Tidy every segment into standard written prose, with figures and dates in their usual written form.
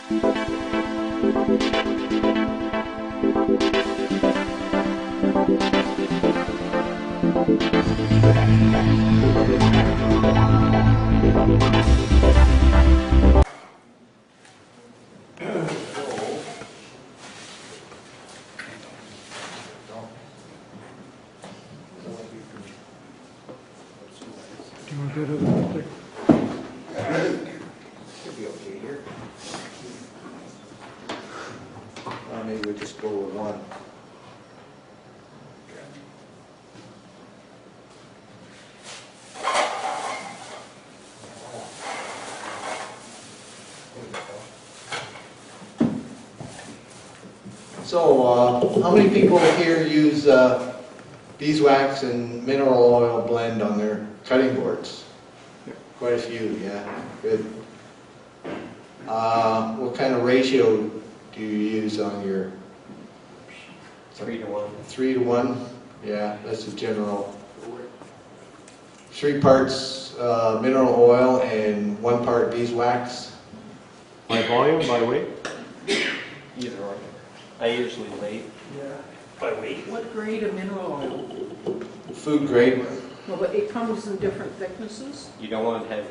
Do you want to go to the Should be okay here. Maybe we just go with one. So, how many people here use beeswax and mineral oil blend on their cutting boards? Quite a few, yeah, good. What kind of ratio do you use on your? 3 to 1. 3 to 1, yeah, that's a general. 3 parts mineral oil and 1 part beeswax. by volume, by weight? Either or. I usually weight. Yeah. By weight. What grade of mineral oil? Food grade. Well, but it comes in different thicknesses? You don't want heavy.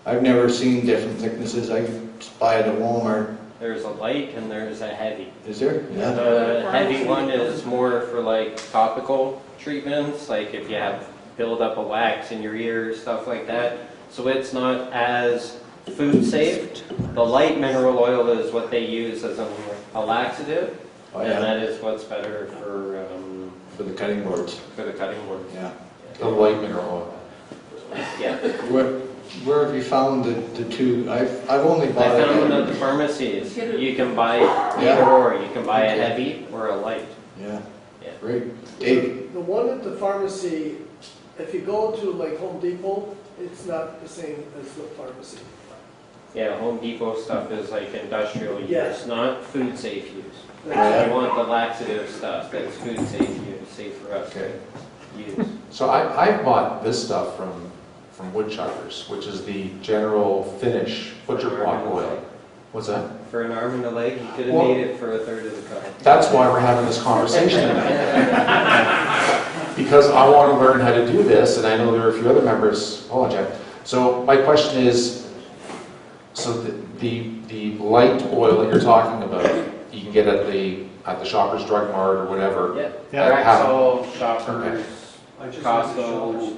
I've never seen different thicknesses. I just buy it at Walmart. There's a light and there's a heavy. Is there? The heavy one is more for like topical treatments, like if you have build up of wax in your ear, stuff like that. So it's not as food safe. The light mineral oil is what they use as a laxative, Oh, and yeah. that is what's better For the cutting boards. for the cutting board. Yeah. The light mineral oil. Yeah. Where have you found the two? I've only bought I found them it. at the pharmacies. Get it. You can buy Yeah. either or. You can buy a heavy or a light. Yeah. Yeah. Great. Dave. The one at the pharmacy, if you go to like Home Depot, it's not the same as the pharmacy. Yeah, Home Depot stuff is like industrial use, Yeah. not food safe use. Yeah. You want the laxative stuff that's food safe use, safe for us Okay. to use. So I bought this stuff from Woodchuckers, which is the general finish butcher block oil. What's that? For an arm and a leg, you could have Well- made it for a third of the car. That's why we're having this conversation tonight. Because I want to learn how to do this, and I know there are a few other members. Oh, Jack. So my question is, so the light oil that you're talking about, you can get at the Shoppers Drug Mart or whatever. Yeah, Yeah. Rexall, Shoppers, I just went to Costco. Shoppers.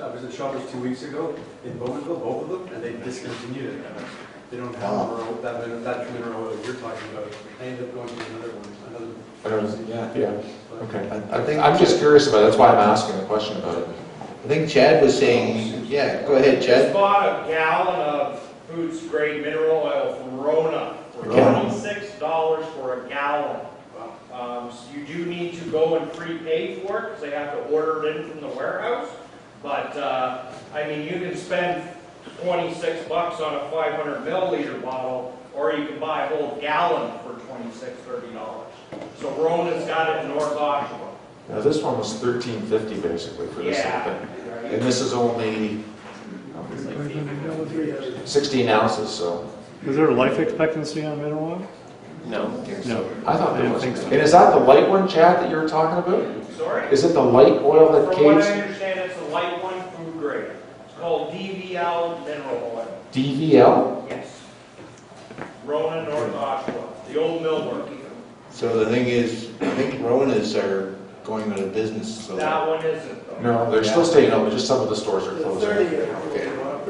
I was at Shoppers 2 weeks ago in Bowmanville, both of them, and they discontinued it. They don't have that mineral oil you're talking about. I ended up going to another one, Yeah. Okay. I think I'm just curious about it. That's why I'm asking the question about it. I think Chad was saying, yeah, go ahead, Just Chad. bought a gallon of Foods Grade mineral oil from Rona for $26 for a gallon. So you do need to go and prepay for it because they have to order it in from the warehouse. But I mean, you can spend $26 on a 500 milliliter bottle, or you can buy a whole gallon for $26–30. So Rona's got it in North Oshawa. Now this one was $13.50 basically for this Yeah. thing, and this is only 16 ounces. So Is there a life expectancy on mineral oil? No. No. I thought I there didn't was. think so. And is that the light one, Chad, that you were talking about? Sorry? Is it the light oil that From what Kate's I understand, it's a light one, food grade. It's called DVL mineral oil. DVL? Yes. Rona, North Oshawa, the old millwork. So the thing is, I think Ronas are going out of business. So That one isn't though. No, they're still staying open. Just some of the stores are The closing. 30.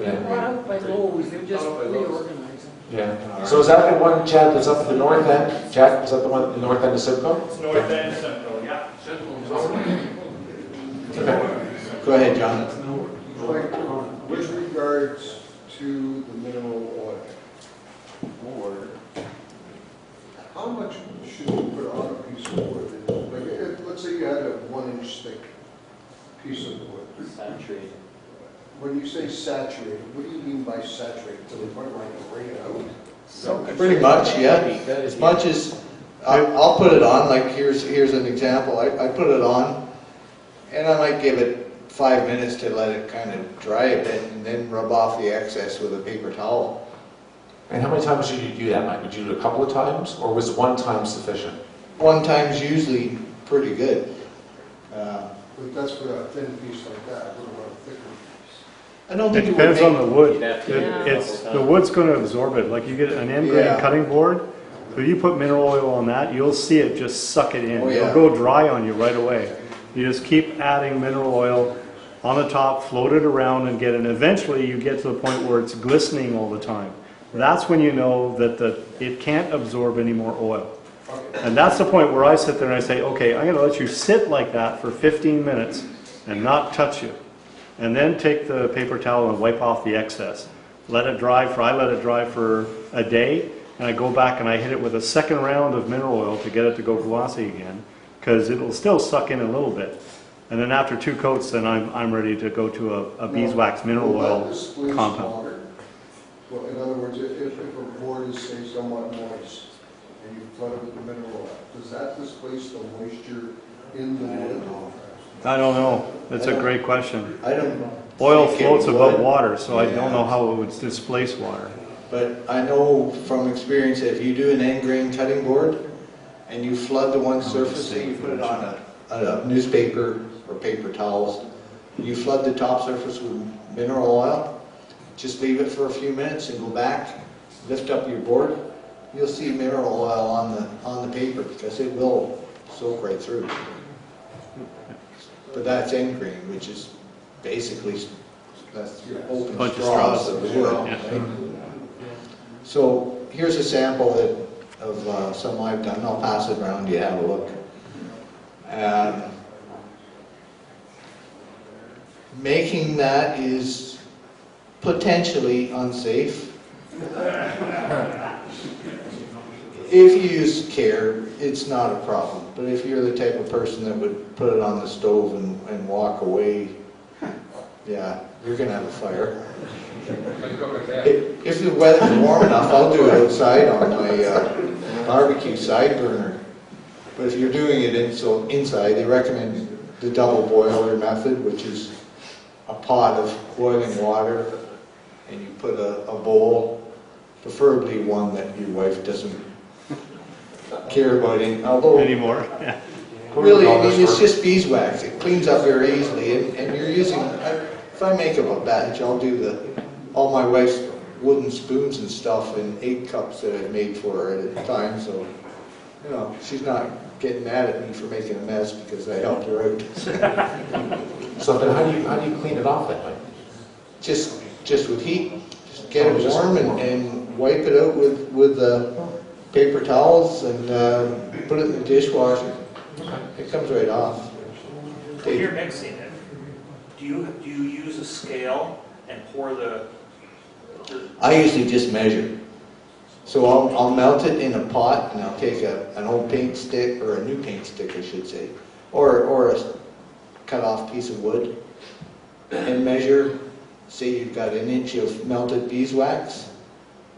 Yeah. Brought out by Lowe's, they're just reorganizing. Yeah. So is that the one, Chad, that's up at the north end? Jack, is that the one at the north end of Simcoe? It's North End Central, yeah. Okay. go ahead, John. With regards to the mineral oil, how much should you put on a piece of wood? Like, let's say you had a 1-inch thick piece of wood. Saturated. When you say saturated, what do you mean by saturated? To the point where I can bring it out? Pretty much, yeah. As much as, I'll put it on, like here's an example. I put it on, and I might give it 5 minutes to let it kind of dry a bit, and then rub off the excess with a paper towel. And how many times did you do that, Mike? Would you do it a couple of times, or was one time sufficient? One time's usually pretty good. But that's for a thin piece like that, what about a thicker piece? I don't It think it would depends on make, the wood. You'd have to- It's, the wood's gonna absorb it, like you get an end grain Yeah. cutting board, so you put mineral oil on that, you'll see it just suck it in. Oh, yeah. It'll go dry on you right away. You just keep adding mineral oil on the top, float it around and get it, and eventually you get to the point where it's glistening all the time. That's when you know that it can't absorb any more oil. And that's the point where I sit there and I say, okay, I'm gonna let you sit like that for 15 minutes and not touch you. And then take the paper towel and wipe off the excess. I let it dry for a day, and I go back and I hit it with a second round of mineral oil to get it to go glossy again, because it'll still suck in a little bit. And then after 2 coats, then I'm ready to go to a beeswax mineral Will that oil displace compound. water? Well, in other words, if a board is, say, somewhat moist, and you flood it with the mineral oil, does that displace the moisture in the wood? I don't know. That's a great question. I don't Oil think it floats above would. water, so I Yeah. don't know how it would displace water. But I know from experience that if you do an end grain cutting board and you flood the one surface, say you put it on a newspaper or paper towels, you flood the top surface with mineral oil, just leave it for a few minutes and go back, lift up your board, you'll see mineral oil on the paper because it will soak right through. But that's end grain, which is basically, that's your open Bunch of straws straws. of the wood. Yeah. Right? So here's a sample of some I've done. I'll pass it around, you have a look. Making that is potentially unsafe. If you use care, it's not a problem. But if you're the type of person that would put it on the stove and walk away, yeah, you're gonna have a fire. If the weather's warm enough, I'll do it outside on my barbecue side burner. But if you're doing it inside, they recommend the double boiler method, which is a pot of boiling water, and you put a bowl, preferably one that your wife doesn't care about it. Although Anymore. Yeah. really, I mean, it's just beeswax. It cleans up very easily, and you're using. If I make up a batch, I'll do all my wife's wooden spoons and stuff in 8 cups that I've made for her at a time. So, you know, she's not getting mad at me for making a mess because I helped her out. So then how do you clean it off that way? Just with heat. Just get it warm and wipe it out with paper towels and put it in the dishwasher. It comes right off. When you're mixing it, do you use a scale and pour the I usually just measure. So I'll melt it in a pot and I'll take an old paint stick, or a new paint stick I should say, or a cut off piece of wood and measure. Say you've got 1 inch of melted beeswax,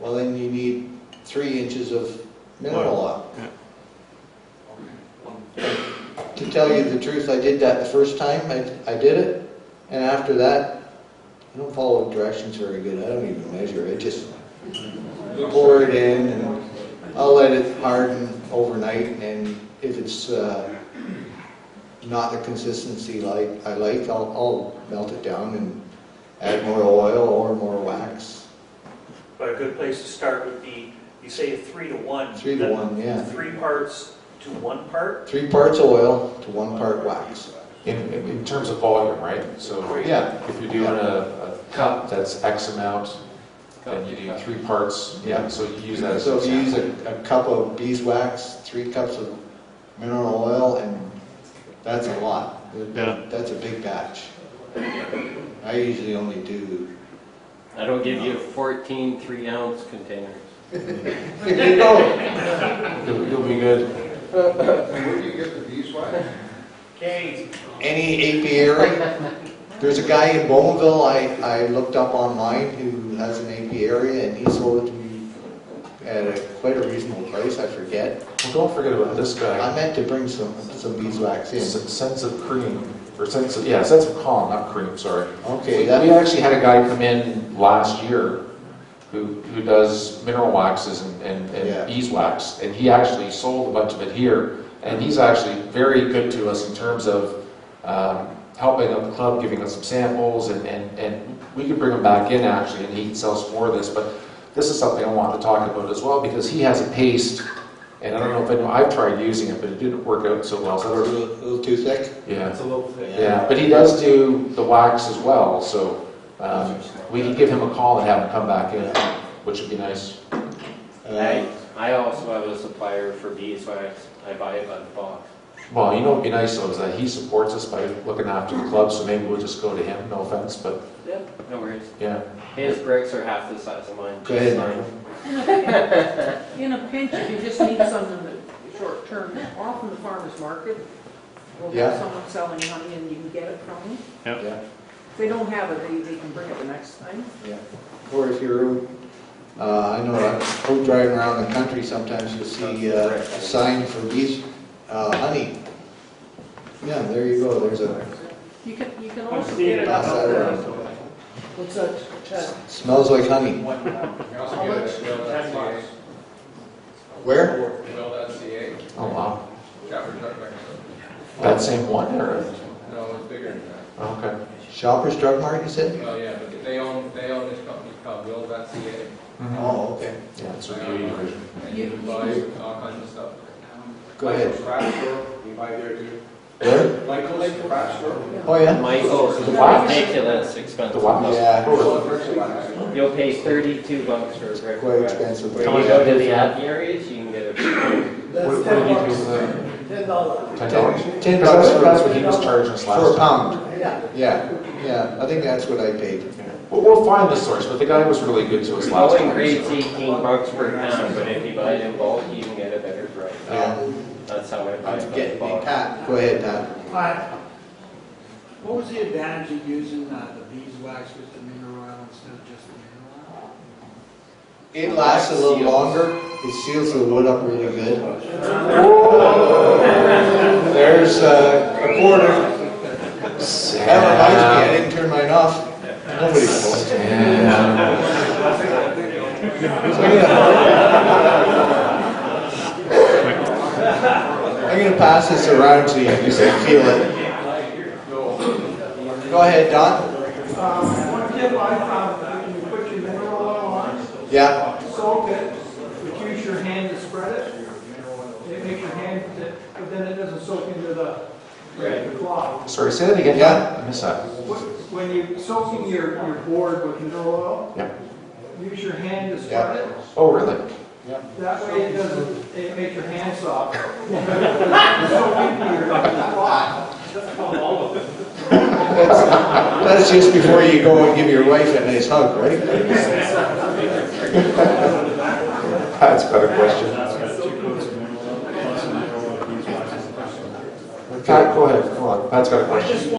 well then you need 3 inches of mineral oil. To tell you the truth, I did that the first time I did it, and after that, I don't follow directions very good. I don't even measure. I just pour it in, and I'll let it harden overnight, and if it's not the consistency I like, I'll melt it down and add more oil or more wax. But a good place to start would be, you say a 3 to 1. 3 to 1, yeah. 3 parts to 1 part? 3 parts oil to 1 part wax. In terms of volume, right? So Yeah. if you're doing a cup that's X amount, then you do 3 parts. Yeah. So you use that as So an if you use example. a cup of beeswax, 3 cups of mineral oil, and that's a lot. Yeah. That's a big batch. I usually only do. That'll give you 14 3-ounce containers. There you go. You'll be good. And where do you get the beeswax? Canes. Any apiary. There's a guy in Bowmanville I looked up online who has an apiary, and he sold it to me at quite a reasonable price. I forget. Well, don't forget about this guy. I meant to bring some beeswax in. Sense of cream, or sense of calm, not cream, sorry. Okay, We that actually had a guy come in last year, who does mineral waxes and Yeah. beeswax, and he actually sold a bunch of it here, and he's actually very good to us in terms of helping out the club, giving us some samples, and we could bring him back in actually, and he can sell some more of this, but this is something I wanted to talk about as well, because he has a paste, and I don't know if anyone, I've tried using it, but it didn't work out so well, so A little too thick? yeah. It's a little thick. Yeah, but he does do the wax as well, so we could give him a call and have him come back in, which would be nice. I also have a supplier for beeswax. I buy it by the box. Well, you know what'd be nice though is that he supports us by looking after the club, so maybe we'll just go to him, no offense, but No worries. yeah. His bricks are half the size of mine. Go ahead, Mark. In a pinch, if you just need some in the short term, often the farmer's market will Yeah. have someone selling honey and you can get it from them. Yeah, If they don't have it, they can bring it the next time. yeah. Or if you're, I know, out driving around the country, sometimes you'll see a sign for bees, honey. Yeah, there you go, there's a, You can also get it pass up that at around. What's that, Chad? Smells like honey. How much? Where? Oh, wow. That same one, or? No, it's bigger than that. Oh, okay. Shoppers Drug Mart, you said? Oh, yeah, but they own this company called Will.ca. Oh, okay. Yeah, it's a beauty division. And you can buy all kinds of stuff. Go ahead. Craft store, you buy there too. Where? Michael's craft store. Oh, yeah? Michael's is The wax? ridiculous The expensive. wax? Yeah. You'll pay $32 for a brick. Quite expensive. Where you go to the apiaries, you can get it. That's What did he do $10. for the $10. $10? $10 That's what he was charging us last For a time. pound. Yeah. Yeah, yeah, I think that's what I paid. Well, we'll find the source, but the guy was really good to us last Going time. rate's $18 per pound, but if you buy it in bulk, you can get a better price. Yeah. That's how I buy it by the Get me, box. Pat, go ahead, Pat. Hi. What was the advantage of using the beeswax with the mineral oil instead of just the mineral oil? It lasts a little longer, it seals the wood up really good. There's a quarter. That reminds me, I didn't turn mine off. Nobody will. I'm gonna pass this around so you can feel it. Go ahead, Don. One tip I found, when you put your mineral oil on, Yeah, soak it, but use your hand to spread it. It makes your hand, but then it doesn't soak into the cloth. Sorry, say that again. Yeah. I missed that. When you're soaking your board with mineral oil, Yeah. use your hand to spread it. Oh, really? That way it doesn't, it makes your hand soft. Soak into your cloth. that's just before you go and give your wife a nice hug, right? That's a better question. Pat, go ahead. Come on. Pat's got a question.